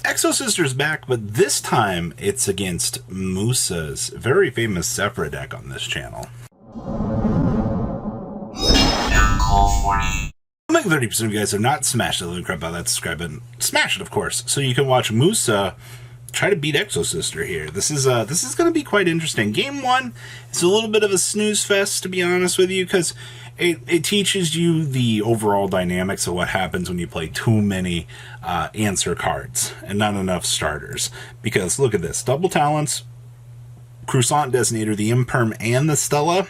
Exosister's back, but this time it's against Musa's very famous Zephyr deck on this channel. Like 30% of you guys have not smashed the living crap out of that subscribe button. Smash it, of course, so you can watch Musa try to beat Exosister here. This is going to be quite interesting. Game 1 is a little bit of a snooze fest, to be honest with you, because it teaches you the overall dynamics of what happens when you play too many answer cards and not enough starters. Because look at this. Double Talents, Croissant Designator, the Imperm, and the Stella.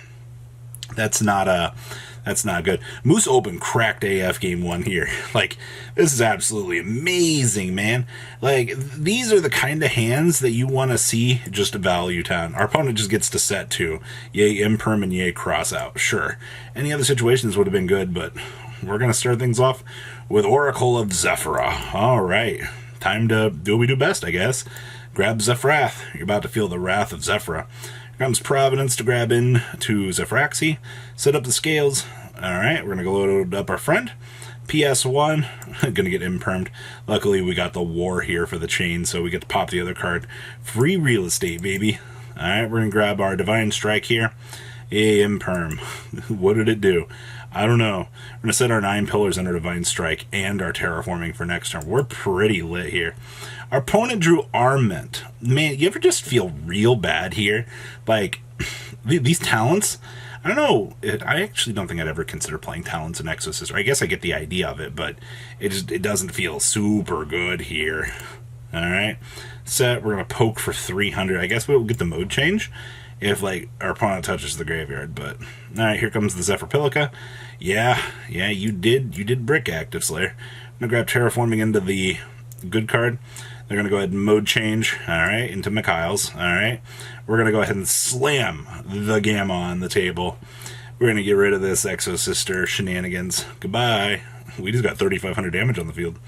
That's not good. Moose Open cracked AF game 1 here. Like, this is absolutely amazing, man. Like, these are the kind of hands that you want to see just a value town. Our opponent just gets to set 2. Yay Imperm and yay Cross out. Sure. Any other situations would have been good, but we're going to start things off with Oracle of Zephyra. Alright. Time to do what we do best, I guess. Grab Zephyrath. You're about to feel the wrath of Zephyra. Here comes Providence to grab in to Zephyraxi. Set up the scales. Alright, we're going to go load up our friend. PS1, going to get impermed. Luckily, we got the war here for the chain, so we get to pop the other card. Free real estate, baby. Alright, we're going to grab our Divine Strike here. Yay, imperm. What did it do? I don't know. We're going to set our 9 pillars under Divine Strike and our terraforming for next turn. We're pretty lit here. Our opponent drew Armament. Man, you ever just feel real bad here? Like, these talents, I don't know. I actually don't think I'd ever consider playing talents in Exosister. I guess I get the idea of it, but it doesn't feel super good here. Alright. Set, we're going to poke for 300. I guess we'll get the mode change if, like, our opponent touches the graveyard, but alright, here comes the Zephyr Pilica. Yeah, you did brick Active Slayer. I'm gonna grab Terraforming into the good card. They're gonna go ahead and mode change, alright, into Mikhail's. Alright. We're gonna go ahead and slam the Gamma on the table. We're gonna get rid of this Exosister shenanigans. Goodbye. We just got 3,500 damage on the field.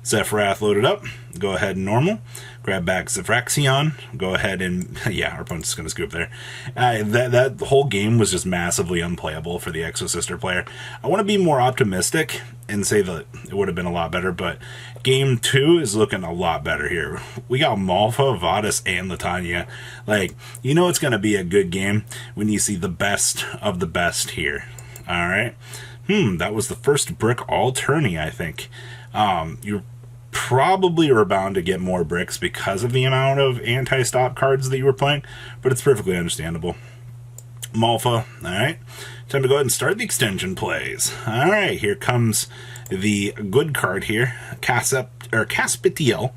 Zephyrath loaded up. Go ahead and normal. Grab back Zephyraxion. Go ahead and... yeah, our opponent's going to scoop there. That whole game was just massively unplayable for the Exosister player. I want to be more optimistic and say that it would have been a lot better, but game 2 is looking a lot better here. We got Malfa, Vadis, and Latanya. Like, you know it's going to be a good game when you see the best of the best here. Alright? That was the first brick all tourney, I think. You probably are bound to get more bricks because of the amount of anti-stop cards that you were playing, but it's perfectly understandable. Malfa, alright. Time to go ahead and start the extension plays. Alright, here comes the good card here, Caspitiel.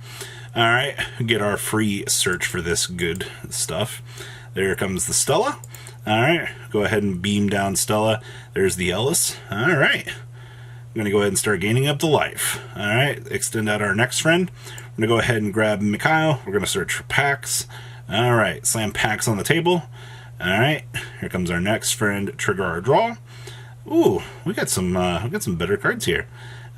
Alright, get our free search for this good stuff. There comes the Stella. Alright, go ahead and beam down Stella. There's the Ellis. Alright. I'm going to go ahead and start gaining up the life. Alright, extend out our next friend. I'm going to go ahead and grab Mikhail. We're going to search for Pax. Alright, slam Pax on the table. Alright, here comes our next friend. Trigger our draw. Ooh, we got some better cards here.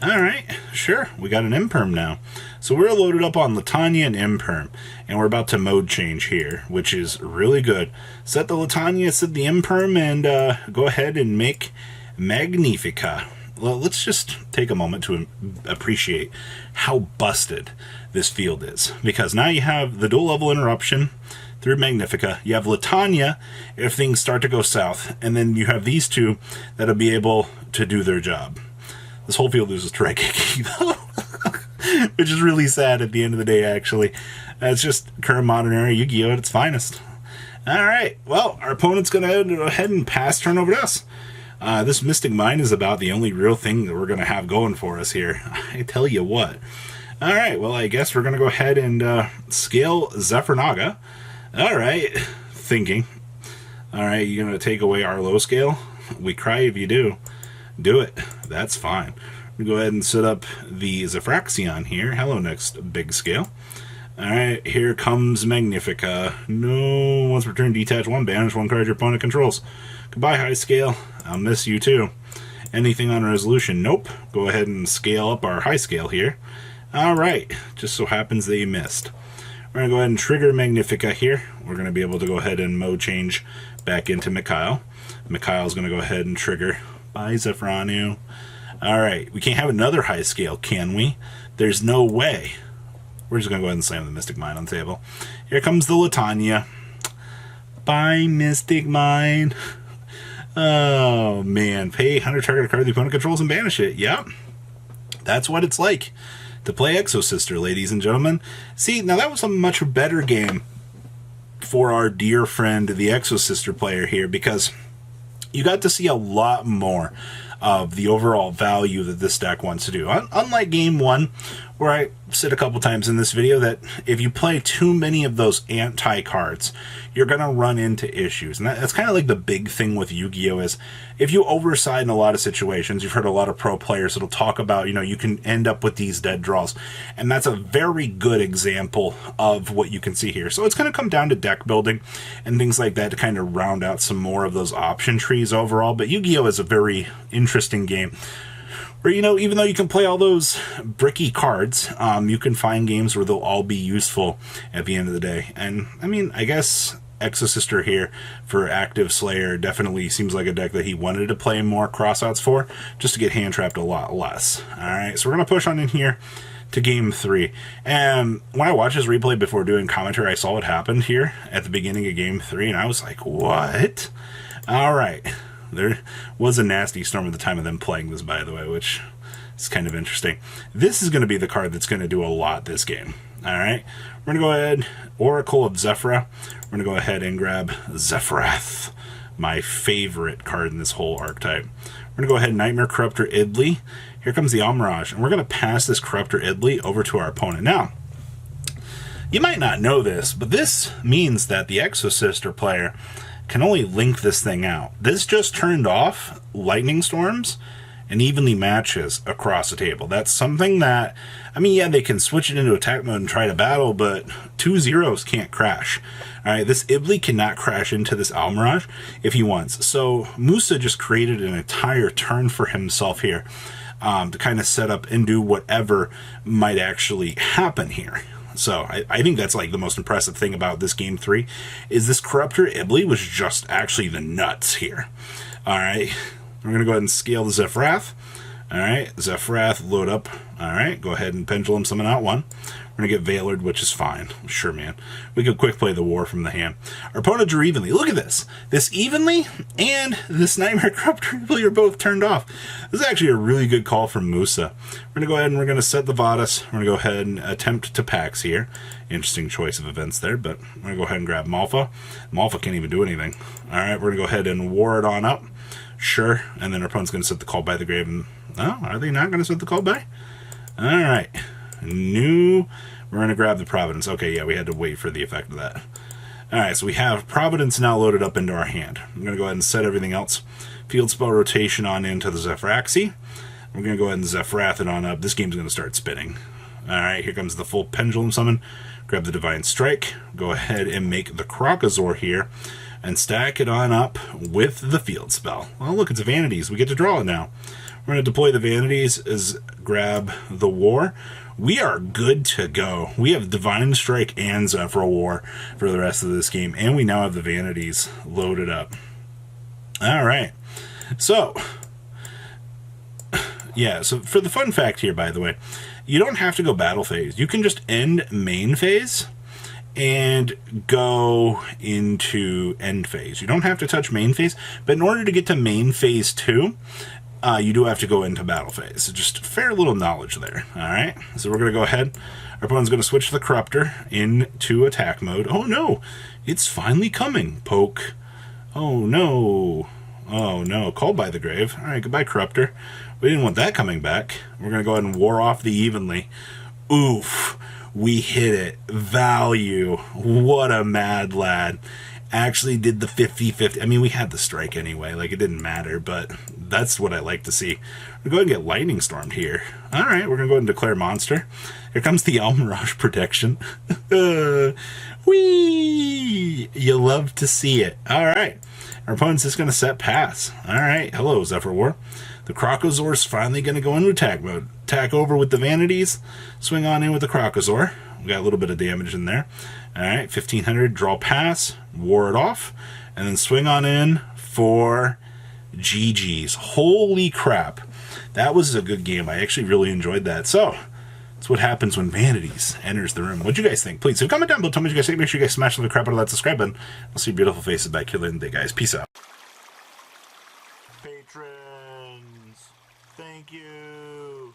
Alright, sure, we got an Imperm now. So we're loaded up on Latanya and Imperm, and we're about to mode change here, which is really good. Set the Latanya, set the Imperm, and go ahead and make Magnifica. Well, let's just take a moment to appreciate how busted this field is. Because now you have the dual level interruption through Magnifica. You have Latanya if things start to go south. And then you have these two that'll be able to do their job. This whole field loses to Raigeki, though. Which is really sad at the end of the day, actually. It's just current modern era Yu-Gi-Oh! At its finest. Alright, well, our opponent's going to go ahead and pass turn over to us. This Mystic Mine is about the only real thing that we're going to have going for us here. I tell you what. Alright, well, I guess we're going to go ahead and scale Zephyrnaga. Alright, thinking. Alright, you're going to take away our low scale? We cry if you do. Do it. That's fine. We'll go ahead and set up the Zephyraxion here. Hello, next big scale. Alright, here comes Magnifica. No, once per turn, detach 1, banish 1 card your opponent controls. Goodbye, high scale. I'll miss you too. Anything on resolution? Nope. Go ahead and scale up our high scale here. Alright, just so happens that you missed. We're going to go ahead and trigger Magnifica here. We're going to be able to go ahead and mode change back into Mikhail. Mikhail's going to go ahead and trigger. Bye, Zephranu. Alright, we can't have another high scale, can we? There's no way. We're just going to go ahead and slam the Mystic Mine on the table. Here comes the Latanya. Bye, Mystic Mine. Oh, man. Pay 100, target a card the opponent controls and banish it. Yep. That's what it's like to play Exosister, ladies and gentlemen. See, now that was a much better game for our dear friend, the Exosister player here, because you got to see a lot more of the overall value that this deck wants to do. Unlike game one, where I said a couple times in this video that if you play too many of those anti-cards, you're going to run into issues. And that's kind of like the big thing with Yu-Gi-Oh! Is if you overside in a lot of situations, you've heard a lot of pro players that'll talk about, you can end up with these dead draws. And that's a very good example of what you can see here. So it's going to come down to deck building and things like that to kind of round out some more of those option trees overall. But Yu-Gi-Oh! Is a very interesting game where, even though you can play all those bricky cards, you can find games where they'll all be useful at the end of the day. And, I guess Exosister here for Active Slayer definitely seems like a deck that he wanted to play more crossouts for, just to get hand-trapped a lot less. Alright, so we're going to push on in here to game 3. And when I watched his replay before doing commentary, I saw what happened here at the beginning of game 3, and I was like, what? Alright. There was a nasty storm at the time of them playing this, by the way, which is kind of interesting. This is going to be the card that's going to do a lot this game. Alright, we're going to go ahead, Oracle of Zephyra. We're going to go ahead and grab Zephyrath, my favorite card in this whole archetype. We're going to go ahead and Nightmare Corruptor Idli. Here comes the Almirage, and we're going to pass this Corruptor Idli over to our opponent. Now, you might not know this, but this means that the Exosister player can only link this thing out. This just turned off lightning storms and evenly matches across the table. That's something that, yeah, they can switch it into attack mode and try to battle, but 2 zeros can't crash. Alright, this Ibli cannot crash into this Almirage if he wants. So Musa just created an entire turn for himself here to kind of set up and do whatever might actually happen here. So I think that's like the most impressive thing about this game 3 is this Corruptor Ibli was just actually the nuts here. Alright, we're going to go ahead and scale the Zephyrath. Alright, Zephyrath, load up. Alright, go ahead and Pendulum summon out one. We're going to get Veilored, which is fine. Sure, man. We could quick play the War from the hand. Our opponent drew Evenly. Look at this. This Evenly and this Nightmare Corruptor Ibli are both turned off. This is actually a really good call from Musa. We're going to go ahead and we're going to set the Vadas. We're going to go ahead and attempt to Pax here. Interesting choice of events there, but we're going to go ahead and grab Malfa. Malfa can't even do anything. Alright, we're going to go ahead and war it on up. Sure, and then our opponent's going to set the Call by the Grave. And, oh, are they not going to set the Call by? Alright. We're going to grab the Providence. Okay, yeah, we had to wait for the effect of that. Alright, so we have Providence now loaded up into our hand. I'm going to go ahead and set everything else. Field Spell Rotation on into the Zephyraxi. We're going to go ahead and Zephyrath it on up. This game's going to start spinning. Alright, here comes the full Pendulum Summon. Grab the Divine Strike. Go ahead and make the Krokazor here. And stack it on up with the Field Spell. Well, look, it's a Vanities. We get to draw it now. We're going to deploy the Vanities as grab the War. We are good to go. We have Divine Strike and Zephyr War for the rest of this game, and we now have the Vanities loaded up. Alright, so, yeah, so for the fun fact here, by the way, you don't have to go battle phase. You can just end main phase and go into end phase. You don't have to touch main phase, but in order to get to main phase 2, you do have to go into battle phase. So just fair little knowledge there. Alright, so we're going to go ahead. Our opponent's going to switch the Corruptor into attack mode. Oh no, it's finally coming. Poke. Oh no. Oh no, Called by the Grave. Alright, goodbye Corruptor. We didn't want that coming back. We're going to go ahead and war off the Evenly. Oof. We hit it. Value. What a mad lad. Actually did the 50-50. We had the strike anyway. Like, it didn't matter, but that's what I like to see. We're going to get Lightning Stormed here. Alright, we're going to go ahead and declare Monster. Here comes the Almirage Protection. Whee! You love to see it. Alright. Our opponent's just going to set pass. Alright, hello, Zephyr War. The Krokazor's finally going to go into attack mode. Attack over with the Vanities. Swing on in with the Krokazor. We got a little bit of damage in there. Alright, 1500, draw pass, war it off, and then swing on in for GG's. Holy crap. That was a good game. I actually really enjoyed that. So, It's what happens when vanities enters the room. What'd you guys think? Please, comment down below. Tell me what you guys think. Make sure you guys smash the crap out of that subscribe button. I'll see your beautiful faces back here later in the day, guys. Peace out. Patrons, thank you.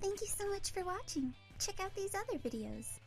Thank you so much for watching. Check out these other videos.